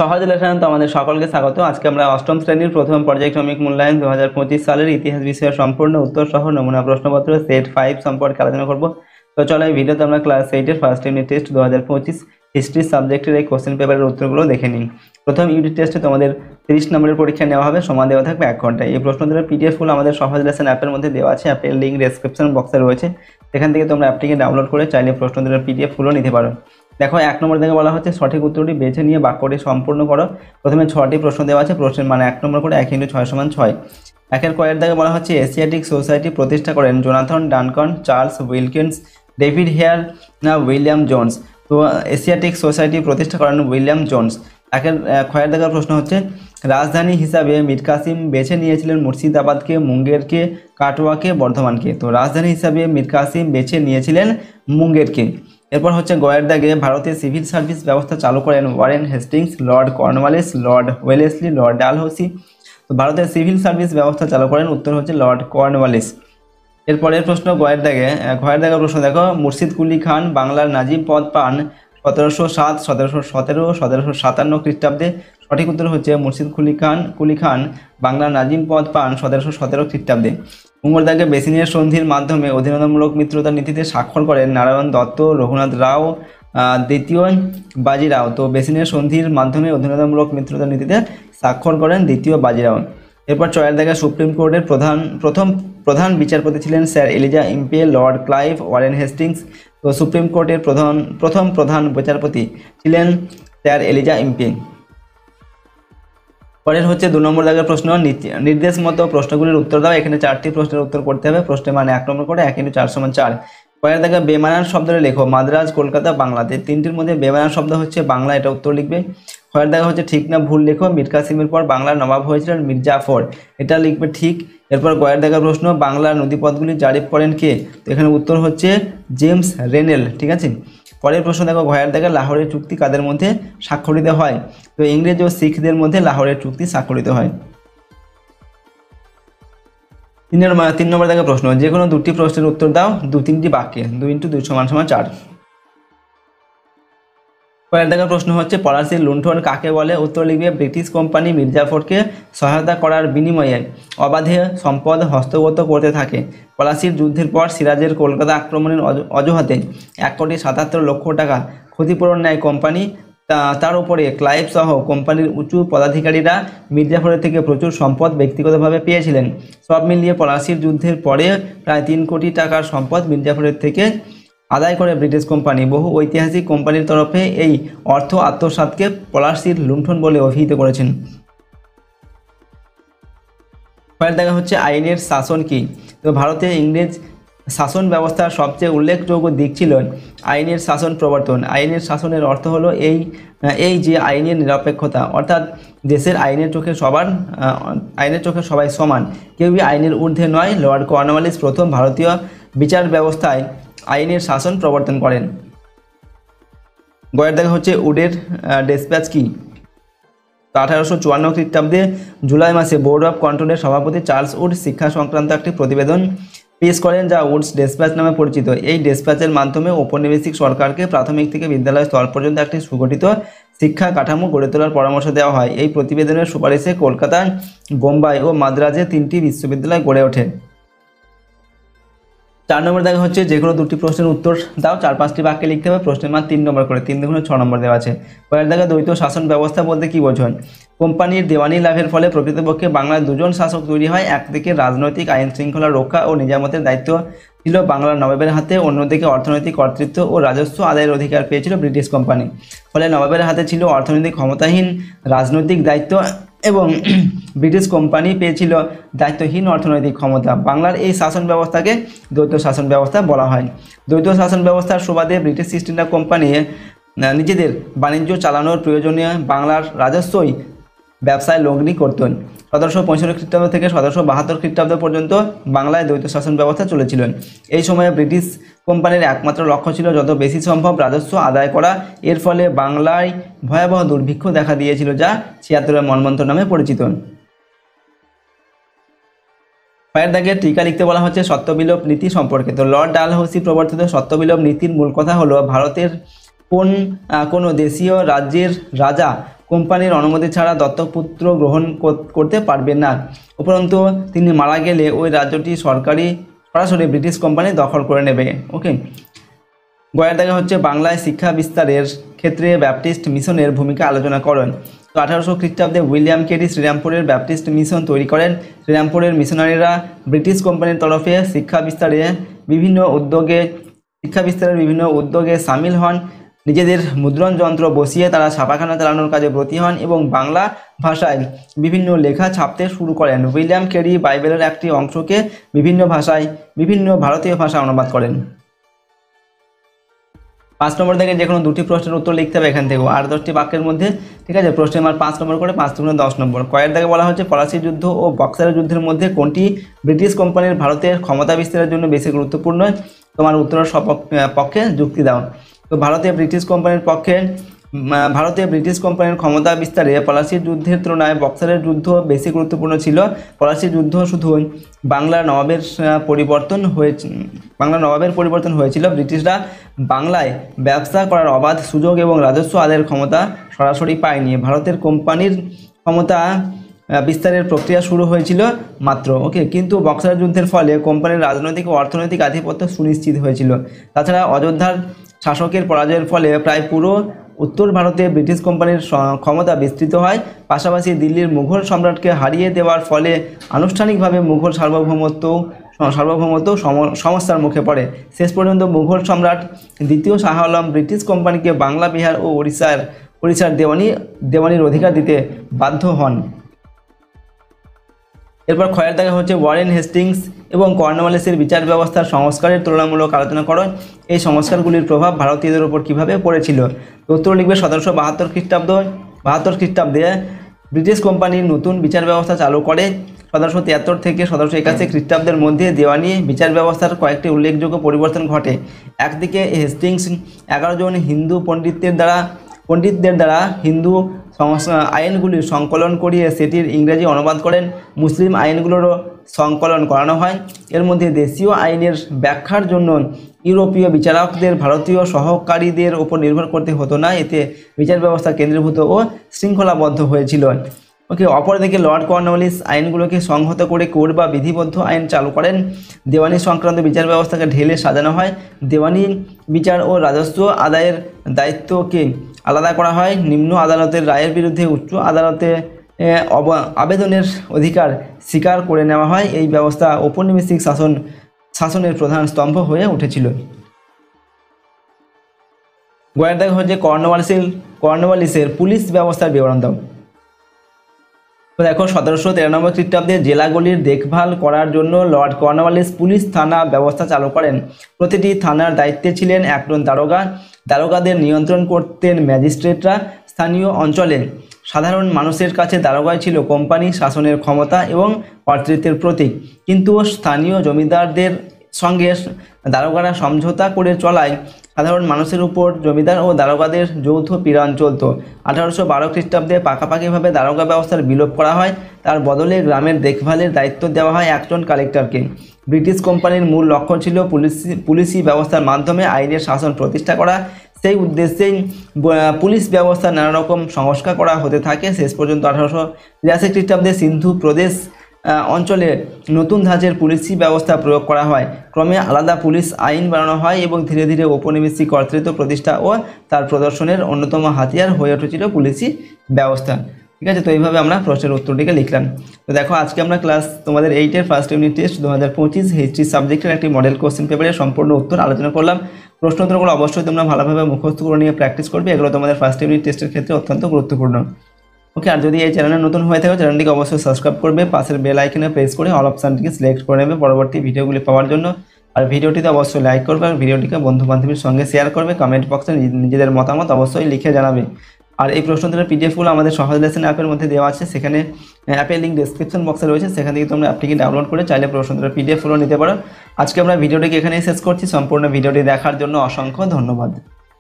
সহজ লেসন তো আমাদের সকলকে স্বাগত। আজকে আমরা অষ্টম শ্রেণীর প্রথম পর্যায়ক্রমিক মূল্যায়ন 2025 সালের ইতিহাস বিষয়ের সম্পূর্ণ উত্তর সহ নমুনা প্রশ্নপত্র সেট 5 সম্পর্কে আলোচনা করব। তো চলো এই ভিডিওতে আমরা ক্লাস 8 এর ফার্স্ট ইউনিট টেস্ট 2025 হিস্ট্রি সাবজেক্টের এই কোশ্চেন পেপারের উত্তরগুলো দেখে নিই। প্রথম ইউনিট টেস্টে তোমাদের 30 নম্বরের পরীক্ষা নেওয়া হবে, সময় দেওয়া থাকবে 1 ঘন্টা। এই প্রশ্নগুলোর পিডিএফগুলো আমাদের সহজ লেসন অ্যাপের মধ্যে দেওয়া আছে, অ্যাপের লিঙ্ক ডেসক্রিপশন বক্সে রয়েছে, সেখান থেকে তোমরা অ্যাপটিকে ডাউনলোড করে চাইলে প্রশ্নগুলোর পিডিএফগুলো নিতে পারো। দেখো 1 নম্বর থেকে বলা হচ্ছে সঠিক উত্তরটি বেছে নিয়ে বাক্যটি সম্পূর্ণ করো। প্রথমে 6টি প্রশ্ন দেওয়া আছে, প্রশ্নের মানে 1 নম্বর করে 1 × 6 = 6। একের কয়ের দাগে বলা হচ্ছে এশিয়াটিক সোসাইটি প্রতিষ্ঠা করেন Jonathan Duncan, Charles Wilkins, David Hare না উইলিয়াম জোন্স। তো এশিয়াটিক সোসাইটি প্রতিষ্ঠা করেন উইলিয়াম জোন্স। একের খয়ের দাগের প্রশ্ন হচ্ছে রাজধানী হিসাবে মীর কাসিম বেছে নিয়েছিলেন মুর্শিদাবাদকে, মুঙ্গেরকে, কাটোয়াকে, বর্ধমানকে। তো রাজধানী হিসাবে মীর কাসিম বেছে নিয়েছিলেন মুঙ্গেরকে। এরপর হচ্ছে গয়ের দাগে ভারতের সিভিল সার্ভিস ব্যবস্থা চালু করেন Warren Hastings, Lord Cornwallis, Lord Wellesley, Lord Dalhousie. তো ভারতের সিভিল সার্ভিস ব্যবস্থা চালু করেন, উত্তর হচ্ছে লর্ড কর্নওয়ালিস। এরপরের প্রশ্ন ঘয়ের দাগে প্রশ্ন দেখো মুর্শিদ কুলি খান বাংলার নাজিম পদ পান 1707, 1717, 1757 খ্রিস্টাব্দে। সঠিক উত্তর হচ্ছে মুর্শিদ কুলি খান বাংলার নাজিম পদ পান 1717 খ্রিস্টাব্দে। উমর দাগে বেসিনের সন্ধির মাধ্যমে অধীনতামূলক মিত্রতার নীতিতে স্বাক্ষর করেন নারায়ণ দত্ত, রঘুনাথ রাও, দ্বিতীয় বাজিরাও। তো বেসিনের সন্ধির মাধ্যমে অধীনতামূলক মিত্রতার নীতিতে স্বাক্ষর করেন দ্বিতীয় বাজিরাও। এরপর চয়ের দাগে সুপ্রিম কোর্টের প্রধান বিচারপতি ছিলেন sir Eliza Impey, Lord Clive, Warren Hastings. তো সুপ্রিম কোর্টের প্রধান বিচারপতি ছিলেন স্যার এলিজা ইম্পে। পরের হচ্ছে 2 নম্বর দাগের প্রশ্ন নির্দেশ মতো প্রশ্নগুলির উত্তর দাও। এখানে 4টি প্রশ্নের উত্তর করতে হবে। প্রশ্নের মানে 1 নম্বর করে 1 × 4 = 4। পরের দাগে বেমানান শব্দটা লেখো মাদ্রাজ, কলকাতা, বাংলাতে। 3টির মধ্যে বেমানান শব্দ হচ্ছে বাংলা, এটা উত্তর লিখবে। পরের দাগে হচ্ছে ঠিক না ভুল লেখো মীর কাসিমের পর বাংলার নবাব হয়েছিলেন মির্জাফর, এটা লিখবে ঠিক। এরপর গয়ের দাগের প্রশ্ন বাংলার নদীপথগুলি জারি করেন কে? তো এখানে উত্তর হচ্ছে জেমস রেনেল, ঠিক আছে। পরের প্রশ্ন দেখো ঘয়ের দাগে লাহোরের চুক্তি কাদের মধ্যে স্বাক্ষরিত হয়? তো ইংরেজ ও শিখদের মধ্যে লাহোরের চুক্তি স্বাক্ষরিত হয়। 3 নম্বর দাগের প্রশ্ন যে কোনো 2টি প্রশ্নের উত্তর দাও 2-3টি বাক্যে। 2 × 2 = 4। পরের দাগের প্রশ্ন হচ্ছে পলাশীর লুণ্ঠন কাকে বলে? উত্তর লিখবে ব্রিটিশ কোম্পানি মির্জাফরকে সহায়তা করার বিনিময়ে অবাধে সম্পদ হস্তগত করতে থাকে। পলাশীর যুদ্ধের পর সিরাজের কলকাতা আক্রমণের অজুহাতে 1,77,00,000 টাকা ক্ষতিপূরণ নেয় কোম্পানি। তার উপরে ক্লাইভ সহ কোম্পানির উঁচু পদাধিকারীরা মির্জাফরের থেকে প্রচুর সম্পদ ব্যক্তিগতভাবে পেয়েছিলেন। সব মিলিয়ে পলাশীর যুদ্ধের পরে প্রায় 3 কোটি টাকার সম্পদ মির্জাফরের থেকে আদায় করে ব্রিটিশ কোম্পানি। বহু ঐতিহাসিক কোম্পানির তরফে এই অর্থ আত্মসাৎকে পলাশীর লুণ্ঠন বলে অভিহিত করেছেন। পরের দেখা হচ্ছে আইনের শাসন কি? তো ভারতে ইংরেজ শাসন ব্যবস্থার সবচেয়ে উল্লেখযোগ্য দিক ছিল আইনের শাসন প্রবর্তন। আইনের শাসনের অর্থ হলো এই যে আইনের নিরপেক্ষতা, অর্থাৎ দেশের আইনের চোখে সবাই সমান, কেউই আইনের ঊর্ধ্বে নয়। লর্ড কর্নওয়ালিস প্রথম ভারতীয় বিচার ব্যবস্থায় আইনের শাসন প্রবর্তন করেন। গয়ের দেখা হচ্ছে উডের ডেসপ্যাচ কি? 1854 খ্রিস্টাব্দে জুলাই মাসে বোর্ড অফ কন্ট্রোলের সভাপতি চার্লস উড শিক্ষা সংক্রান্ত একটি প্রতিবেদন পেশ করেন যা উডস ডেসপ্যাচ নামে পরিচিত। এই ডেসপ্যাচের মাধ্যমে ঔপনিবেশিক সরকারকে প্রাথমিক থেকে বিদ্যালয় স্তর পর্যন্ত একটি সুগঠিত শিক্ষা কাঠামো গড়ে তোলার পরামর্শ দেওয়া হয়। এই প্রতিবেদনের সুপারিশে কলকাতা, বোম্বাই ও মাদ্রাজে 3টি বিশ্ববিদ্যালয় গড়ে ওঠে। 4 নম্বর দেখা হচ্ছে যে কোনো 2টি প্রশ্নের উত্তর দাও। 4-5টি বাক্যে লিখতে হবে। প্রশ্নের মান 3 নম্বর করে, 3 × 6 নম্বর দেওয়া আছে। পরের দেখা দ্বৈত শাসন ব্যবস্থা বলতে কি বোঝেন? কোম্পানির দেওয়ানি লাভের ফলে প্রকৃতপক্ষে বাংলায় 2জন শাসক তৈরি হয়। একদিকে রাজনৈতিক আইন শৃঙ্খলা রক্ষা ও নিজামতের দায়িত্ব ছিল বাংলার নবাবের হাতে, অন্যদিকে অর্থনৈতিক কর্তৃত্ব ও রাজস্ব আদায়ের অধিকার পেয়েছিল ব্রিটিশ কোম্পানি। ফলে নবাবের হাতে ছিল অর্থনৈতিক ক্ষমতাহীন রাজনৈতিক দায়িত্ব এবং ব্রিটিশ কোম্পানি পেয়েছিল দায়িত্বহীন অর্থনৈতিক ক্ষমতা। বাংলার এই শাসন ব্যবস্থাকে দ্বৈত শাসন ব্যবস্থা বলা হয়। দ্বৈত শাসন ব্যবস্থার সুবাদে ব্রিটিশ ইস্ট ইন্ডিয়া কোম্পানি নিজেদের বাণিজ্য চালানোর প্রয়োজনীয় বাংলার রাজস্বই ব্যবসায় লগ্নি করতেন। 1765 খ্রিস্টাব্দ থেকে 1772 খ্রিস্টাব্দ পর্যন্ত বাংলায় দ্বৈত শাসন ব্যবস্থা চলেছিল। এই সময়ে ব্রিটিশ কোম্পানির একমাত্র লক্ষ্য ছিল যত বেশি সম্ভব রাজস্ব আদায় করা। এর ফলে বাংলায় ভয়াবহ দুর্ভিক্ষ দেখা দিয়েছিল যা 76 মন্বন্তর নামে পরিচিত। পায়ের দাগে টিকা লিখতে বলা হচ্ছে সত্যবিলোপ নীতি সম্পর্কে। তো লর্ড ডালহৌসি প্রবর্তিত সত্যবিলোপ নীতির মূল কথা হলো ভারতের কোনো দেশীয় রাজ্যের রাজা কোম্পানির অনুমতি ছাড়া দত্তক পুত্র গ্রহণ করতে পারবেন না। উপরন্তু তিনি মারা গেলে ওই রাজ্যটি সরাসরি ব্রিটিশ কোম্পানি দখল করে নেবে। ওকে, গয়ের দাগে হচ্ছে বাংলায় শিক্ষা বিস্তারের ক্ষেত্রে ব্যাপটিস্ট মিশনের ভূমিকা আলোচনা করেন। তো 1800 খ্রিস্টাব্দে উইলিয়াম কেরি শ্রীরামপুরের ব্যাপটিস্ট মিশন তৈরি করেন। শ্রীরামপুরের মিশনারিরা ব্রিটিশ কোম্পানির তরফে শিক্ষা বিস্তারের বিভিন্ন উদ্যোগে সামিল হন। নিজেদের মুদ্রণ যন্ত্র বসিয়ে তারা ছাপাখানা চালানোর কাজে ব্রতী হন এবং বাংলা ভাষায় বিভিন্ন লেখা ছাপতে শুরু করেন। উইলিয়াম কেরি বাইবেলের একটি অংশকে বিভিন্ন ভারতীয় ভাষায় অনুবাদ করেন। 5 নম্বর থেকে যে কোনো দুটি প্রশ্নের উত্তর লিখতে হবে এখান থেকে, আর 10টি বাক্যের মধ্যে। ঠিক আছে, প্রশ্নের মান 5 নম্বর করে, 5 × 10 নম্বর। কয়ের দাগে বলা হচ্ছে পলাশী যুদ্ধ ও বক্সারের যুদ্ধের মধ্যে কোনটি ব্রিটিশ কোম্পানির ভারতের ক্ষমতা বিস্তারের জন্য বেশি গুরুত্বপূর্ণ? তোমার উত্তরের পক্ষে যুক্তি দাও। তো ভারতে ব্রিটিশ কোম্পানির ক্ষমতা বিস্তারে পলাশীর যুদ্ধের তুলনায় বক্সারের যুদ্ধ বেশি গুরুত্বপূর্ণ ছিল। পলাশীর যুদ্ধ শুধু বাংলার নবাবের পরিবর্তন হয়েছিল। ব্রিটিশরা বাংলায় ব্যবসা করার অবাধ সুযোগ এবং রাজস্ব আদায়ের ক্ষমতা সরাসরি পায়নি। ভারতের কোম্পানির ক্ষমতা বিস্তারের প্রক্রিয়া শুরু হয়েছিল মাত্র। ওকে, কিন্তু বক্সার যুদ্ধের ফলে কোম্পানির রাজনৈতিক ও অর্থনৈতিক আধিপত্য সুনিশ্চিত হয়েছিল। তাছাড়া অযোধ্যার শাসকের পরাজয়ের ফলে প্রায় পুরো উত্তর ভারতে ব্রিটিশ কোম্পানির ক্ষমতা বিস্তৃত হয়। পাশাপাশি দিল্লির মুঘল সম্রাটকে হারিয়ে দেওয়ার ফলে আনুষ্ঠানিকভাবে মুঘল সার্বভৌমত্ব সমস্যার মুখে পড়ে। শেষ পর্যন্ত মুঘল সম্রাট দ্বিতীয় শাহ আলম ব্রিটিশ কোম্পানিকে বাংলা, বিহার ও ওড়িশার দেওয়ানির অধিকার দিতে বাধ্য হন। এরপর ক্ষয়ের দাগে হচ্ছে ওয়ারেন হেস্টিংস এবং কর্নওয়ালিসের বিচার ব্যবস্থার সংস্কারের তুলনামূলক আলোচনা করো। এই সংস্কারগুলির প্রভাব ভারতীয়দের উপর কীভাবে পড়েছিল? উত্তর লিখবে 1772 খ্রিস্টাব্দে ব্রিটিশ কোম্পানির নতুন বিচার ব্যবস্থা চালু করে। 1773 থেকে 1781 খ্রিস্টাব্দের মধ্যে দেওয়ানি বিচার ব্যবস্থার কয়েকটি উল্লেখযোগ্য পরিবর্তন ঘটে। একদিকে হেস্টিংস 11 জন হিন্দু পণ্ডিতদের দ্বারা হিন্দু আইনগুলির সংকলন করিয়ে সেটির ইংরেজি অনুবাদ করেন। মুসলিম আইনগুলোরও সংকলন করানো হয়। এর মধ্যে দেশীয় আইনের ব্যাখ্যার জন্য ইউরোপীয় বিচারকদের ভারতীয় সহকারীদের ওপর নির্ভর করতে হতো না। এতে বিচার ব্যবস্থা কেন্দ্রীভূত ও শৃঙ্খলাবদ্ধ হয়েছিল। ওকে, অপরদিকে লর্ড কর্নওয়ালিস আইনগুলোকে সংহত করে কোড বা বিধিবদ্ধ আইন চালু করেন। দেওয়ানি সংক্রান্ত বিচার ব্যবস্থাকে ঢেলে সাজানো হয়। দেওয়ানি বিচার ও রাজস্ব আদায়ের দায়িত্বকে আলাদা করা হয়। নিম্ন আদালতের রায়ের বিরুদ্ধে উচ্চ আদালতে আবেদনের অধিকার স্বীকার করে নেওয়া হয়। এই ব্যবস্থা ঔপনিবেশিক শাসনের প্রধান স্তম্ভ হয়ে উঠেছিল। গয়ের দাগ হচ্ছে কর্নওয়ালিসের পুলিশ ব্যবস্থার বিবরণ দাও। তো দেখো, 1793 খ্রিস্টাব্দে জেলাগুলির দেখভাল করার জন্য লর্ড কর্নওয়ালিস পুলিশ থানা ব্যবস্থা চালু করেন। প্রতিটি থানার দায়িত্বে ছিলেন একজন দারোগা। দারোগাদের নিয়ন্ত্রণ করতেন ম্যাজিস্ট্রেটরা। স্থানীয় অঞ্চলে সাধারণ মানুষের কাছে দারোগাই ছিল কোম্পানি শাসনের ক্ষমতা এবং কর্তৃত্বের প্রতীক। কিন্তু স্থানীয় জমিদারদের সঙ্গে দারোগারা সমঝোতা করে চলায় সাধারণ মানুষের উপর জমিদার ও দারোগাদের যৌথ পীড়ন চলত। 1812 খ্রিস্টাব্দে পাকাপাকিভাবে দারোগা ব্যবস্থার বিলোপ করা হয়। তার বদলে গ্রামের দেখভালের দায়িত্ব দেওয়া হয় একজন কালেক্টরকে। ব্রিটিশ কোম্পানির মূল লক্ষ্য ছিল পুলিশি ব্যবস্থার মাধ্যমে আইনের শাসন প্রতিষ্ঠা করা। সেই উদ্দেশ্যেই পুলিশ ব্যবস্থা নানা রকম সংস্কার করা হতে থাকে। শেষ পর্যন্ত 1883 খ্রিস্টাব্দে সিন্ধু প্রদেশ অঞ্চলে নতুন ধাঁচের পুলিশি ব্যবস্থা প্রয়োগ করা হয়। ক্রমে আলাদা পুলিশ আইন বানানো হয় এবং ধীরে ধীরে ঔপনিবেশিক কর্তৃত্ব প্রতিষ্ঠা ও তার প্রদর্শনের অন্যতম হাতিয়ার হয়ে উঠেছিল পুলিশি ব্যবস্থা। ঠিক আছে, তো এইভাবে আমরা প্রশ্নের উত্তরটিকে লিখলাম। তো দেখো, আজকে আমরা তোমাদের 8-এর ফার্স্ট ইউনিট টেস্ট 2025 হিস্ট্রি সাবজেক্টের একটি মডেল কোশ্চেন পেপারের সম্পূর্ণ উত্তর আলোচনা করলাম। প্রশ্ন উত্তরগুলো অবশ্যই তোমরা ভালোভাবে মুখস্থ করে নিয়ে প্র্যাকটিস করবে। এগুলো তোমাদের ফার্স্ট ইউনিট টেস্টের ক্ষেত্রে অত্যন্ত গুরুত্বপূর্ণ। ওকে, আর যদি এই চ্যানেলে নতুন হয়ে থাকে চ্যানেলটিকে অবশ্যই সাবস্ক্রাইব করবে। পাশের বেল আইকনে প্রেস করে অল অপশানটিকে সিলেক্ট করে নেবে পরবর্তী ভিডিওগুলি পাওয়ার জন্য। আর ভিডিওটিতে অবশ্যই লাইক করবে আর ভিডিওটিকে বন্ধু বান্ধবীর সঙ্গে শেয়ার করবে। কমেন্ট বক্সে নিজেদের মতামত অবশ্যই লিখে জানাবে। আর এই প্রশ্নোত্তরের পিডিএফগুলো আমাদের সহজ লেসন অ্যাপের মধ্যে দেওয়া আছে। সেখানে অ্যাপের লিঙ্ক ডেসক্রিপশন বক্সে রয়েছে, সেখান থেকে তোমরা অ্যাপটিকে ডাউনলোড করে চাইলে প্রশ্নোত্তরের পিডিএফগুলো নিতে পারো। আজকে আমরা ভিডিওটিকে এখানেই শেষ করছি। সম্পূর্ণ ভিডিওটি দেখার জন্য অসংখ্য ধন্যবাদ।